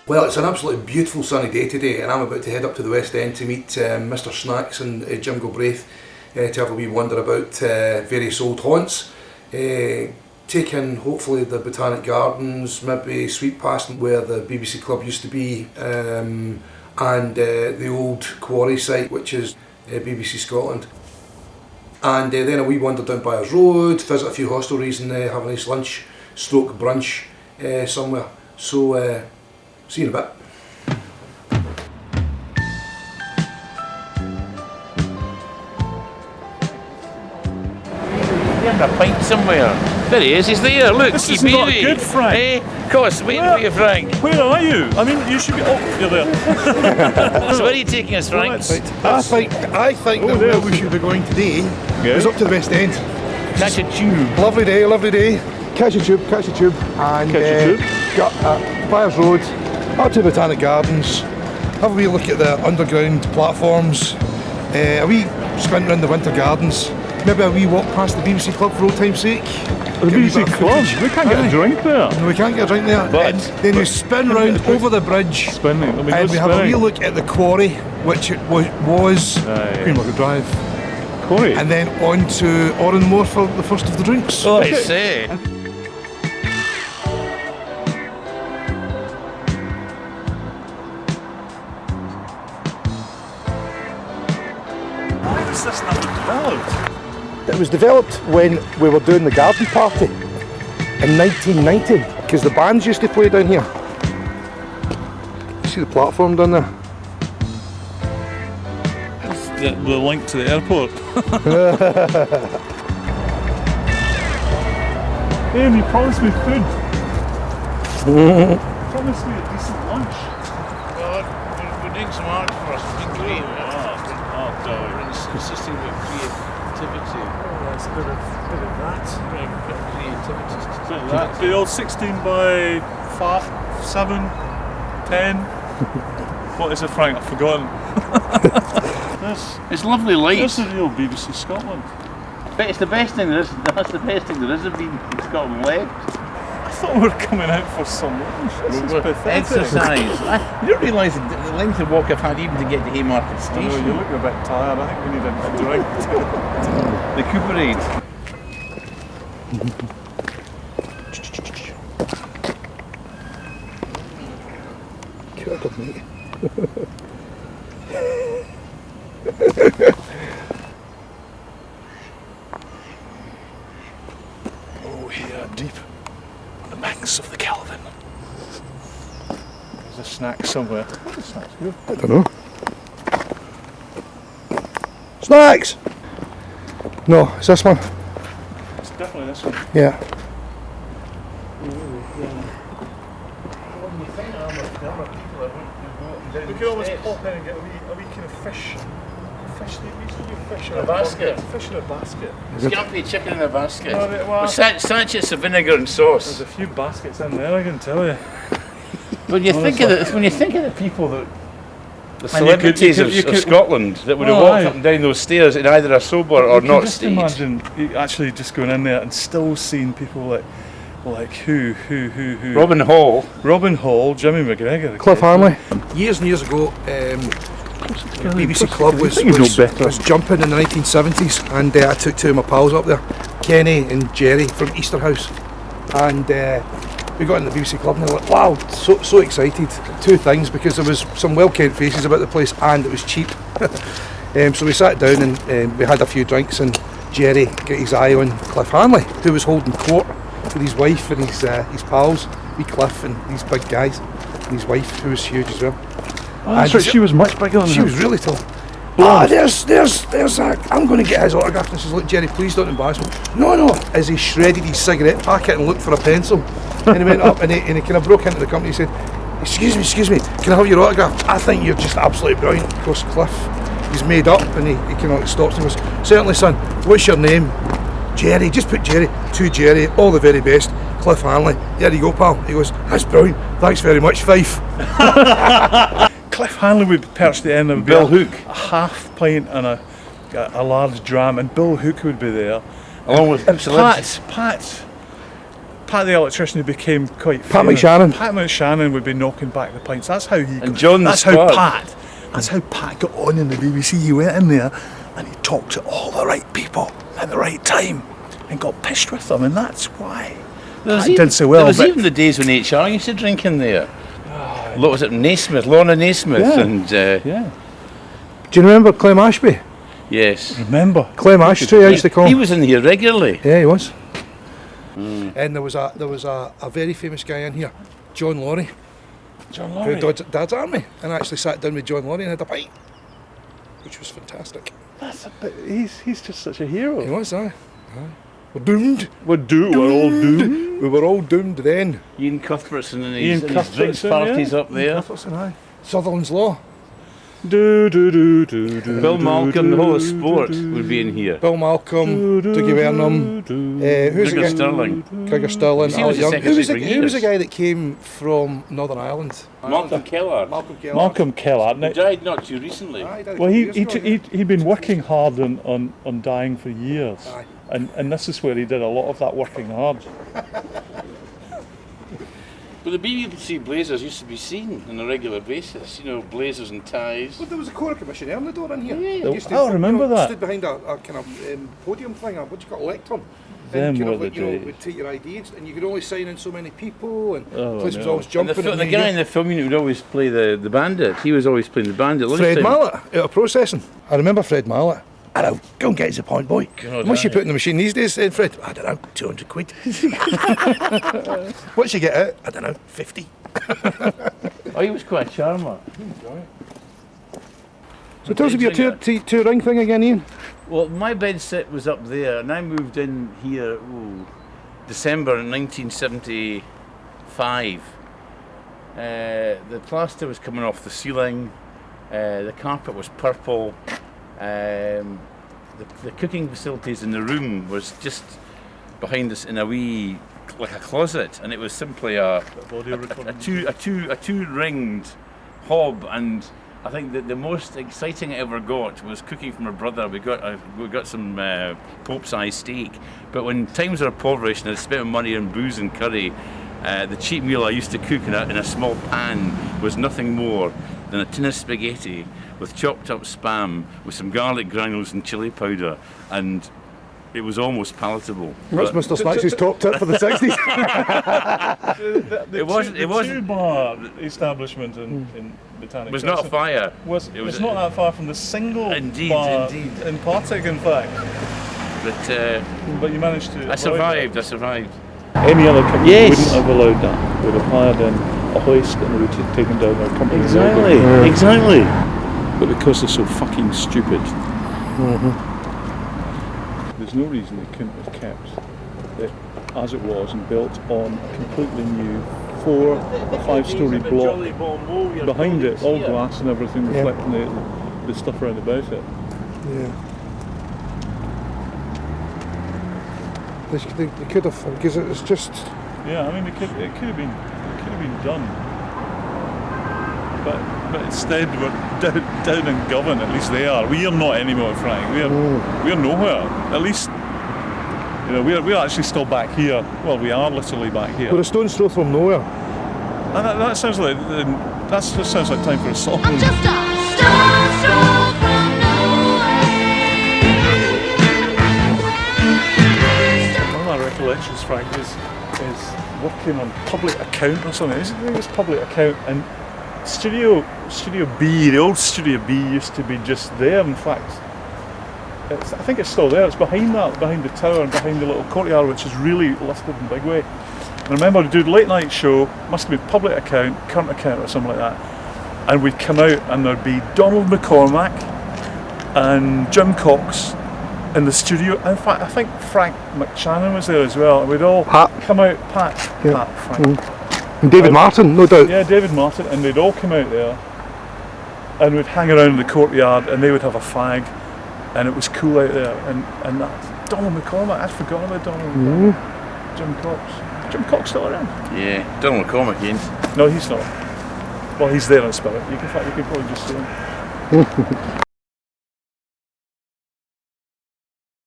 Well, it's an absolutely beautiful sunny day today, and I'm about to head up to the West End to meet Mr Snacks and Jim Galbraith to have a wee wander about various old haunts. Take in hopefully the Botanic Gardens, maybe sweep past where the BBC Club used to be, and the old quarry site, which is BBC Scotland. And then a wee wander down Byres Road, visit a few hostelries and have a nice lunch stroke brunch somewhere. So see you in a bit. He's a pint somewhere. There he is, he's there, look. This is not good, Frank. Of course, waiting for you, Frank. Where are you? I mean, you should be... Oh, you're there. So where are you taking us, Frank? I think that where we should be going today is up to the West End. Catch a tube. Lovely day, lovely day. Catch a tube, and got Byres Road, up to Botanic Gardens, have a wee look at the underground platforms, a wee sprint around the Winter Gardens, maybe a wee walk past the BBC Club for old time's sake. The BBC Club? We can't get a drink there. No, we can't get a drink there. But then we spin round over the bridge, and we have a wee look at the quarry, which it was Queen Margaret Drive. Quarry? And then on to Oranmore for the first of the drinks. Oh, I say. Why was this never developed? It was developed when we were doing the garden party in 1990, because the bands used to play down here. You see the platform down there? It's the link to the airport. Ian, you promised me food. Promised me a decent lunch. Well, we're doing some art first. It's been great. We're insisting with creativity. Oh, that's a bit of that. Creativity. The old 16 by 5, 7, 10. What is it, Frank? I've forgotten. It's lovely lights. This is the real BBC Scotland. But it's the best thing there is. That's the best thing there isn't been in Scotland left. I thought we were coming out for some lunch. This is pathetic. Exercise. You don't realise the length of walk I've had even to get to Haymarket I know, Station. you look a bit tired. I think we need a drink. Recuperate. Oh, here, deep on the banks of the Kelvin. There's a snack somewhere. What is snacks here? I don't know. Snacks! No, it's this one. It's definitely this one. Yeah. We could always pop in and get a wee kind of fish. Fish in a basket. Fish in a basket. Scampi chicken in a basket. Well, With sachets of vinegar and sauce. there's a few baskets in there, I can tell you. When you think of the people that the And you could- celebrities you could- of Scotland that would have Well, walked aye. up and down those stairs and either are sober or You can not just stayed. imagine you actually just going in there and still seeing people like who? Robin Hall. Robin Hall, Jimmy McGregor. Cliff Hanley. Years and years ago, BBC Club was jumping in the 1970s, and I took two of my pals up there, Kenny and Jerry from Easterhouse, and we got in the BBC Club and they were like, wow, so excited. Two things, because there was some well-kept faces about the place and it was cheap. So we sat down and we had a few drinks, and Jerry got his eye on Cliff Hanley, who was holding court with his wife and his pals, wee Cliff and these big guys, and his wife, who was huge as well. Oh, that's right, she was much bigger than She him. was really tall. Ah, there's I'm going to get his autograph. And she says, look, Jerry, please don't embarrass me. No, as he shredded his cigarette packet and looked for a pencil. And he went up and he kind of broke into the company and said, excuse me, can I have your autograph? I think you're just absolutely brilliant. Of course, Cliff, he's made up, and he kind of stops and goes, certainly, son, what's your name? Jerry, just put Jerry. To Jerry, all the very best. Cliff Hanley, there you go, pal. He goes, that's brilliant, thanks very much, Fife. Cliff Hanley would perch the end of Bill Hook. a half pint and a large dram, and Bill Hook would be there. Along with And Pat Pat the electrician who became quite Pat famous. McShannon. Pat McShannon would be knocking back the pints. That's how he. And John the That's how Squad. That's how Pat got on in the BBC. He went in there and he talked to all the right people at the right time and got pissed with them, and that's why. Pat did so well. There was but even the days when HR used to drink in there. What was it, Naismith, Lorna Naismith, Yeah. and yeah, Do you remember Clem Ashby? yes, remember. Clem Ashtray, I used to call he him. was in here regularly. Yeah, he was. And there was a very famous guy in here, John Laurie, John who Laurie. died at Dad's Army, and I actually sat down with John Laurie and had a pint, which was fantastic. That's a bit, he's just such a hero. He was, aye. We're doomed. We're all doomed. We were all doomed then. Ian Cuthbertson and Ian his drinks Cuthbertson, parties yeah. up there. Cuthbertson, aye. Sutherland's Law. Do do do do do. Bill Malcolm, the whole of sport would be in here. Bill Malcolm, Dougie Burnham, who's the Grigor guy? Sterling. Grigor Sterling, He Al was the Young. secretary for Who was the years. guy that came from Northern Ireland? Malcolm Keller. Malcolm Kellogg. Malcolm Keller. He Now, died not too recently. Aye, he died a well, couple he years he ago, t- he he'd been working hard on dying for years, Aye. and this is where he did a lot of that working hard. But the BBC Blazers used to be seen on a regular basis. You know, blazers and ties. Well, there was a Cora Commissioner on the door in here. Yeah. He used Oh, I remember that. Stood behind a kind of podium thing, what do you call it, lectern. Them And kind were of the like, you know, days. would take your ID and you could only sign in so many people, and Oh, the place was no. always And jumping. the and guy in you- the film unit would always play the bandit. He was always playing the bandit. Fred lunchtime. Mallet out of processing. I remember Fred Mallet. I don't know, go and get us a point, boy. God, What's you aye. put in the machine these days, Fred? I don't know, 200 quid. What's you get out? I don't know, 50. Oh, he was quite a charmer. So tell us about your two ring thing again, Ian. Well, my bed set was up there, and I moved in here December 1975. The plaster was coming off the ceiling. The carpet was purple. The cooking facilities in the room was just behind us in a wee, like a closet, and it was simply a two ringed hob. And I think that the most exciting I ever got was cooking for my brother. We got some Pope's eye steak, but when times were impoverished and I spent money on booze and curry, the cheap meal I used to cook in a small pan was nothing more than a tin of spaghetti with chopped up spam with some garlic granules and chili powder, and it was almost palatable. That's But Mr. Snatch's top tip for the 60s. It wasn't- The two-bar establishment in Botanic. it was not a fire. It was not that far from the single Indeed, bar indeed. in Partick, in fact. But But you managed to. I survived. I survived. Any other company Yes. wouldn't have allowed that. Would have hired in a hoist and they would have taken down their company. logo. Exactly. But because they're so fucking stupid, there's no reason they couldn't have kept it as it was and built on a completely new 4 or 5-story block behind it, all glass and everything, Yeah. reflecting the stuff around about it. Yeah. They could have, because it's just. Yeah, I mean, it could have been done, but instead we're down in Govan. At least they are. We are not anymore, Frank. We're nowhere. At least, you know, we're actually still back here. Well, we are literally back here. We're a stone's throw from nowhere. And that sounds like just sounds like time for a song. I'm just a stone's throw from nowhere. One of my recollections, Frank, is working on public account or something. I think it was public account, and Studio B, the old Studio B, used to be just there. In fact, I think it's still there. It's behind the tower and behind the little courtyard, which is really listed in big way. I remember we'd do a late night show, must have been public account, current account or something like that, and we'd come out and there'd be Donald McCormack and Jim Cox in the studio. In fact, I think Frank McShannon was there as well, and we'd all Pat. come out, Pat, Frank. And David Martin, no doubt. Yeah, David Martin, and they'd all come out there and we'd hang around in the courtyard and they would have a fag and it was cool out there, and that Donald McCormack, I'd forgotten about Donald McCormack. Jim Cox. Jim Cox still around? Yeah, Donald McCormack again. No, he's not. Well, he's there in spirit. In fact, you can probably just see him.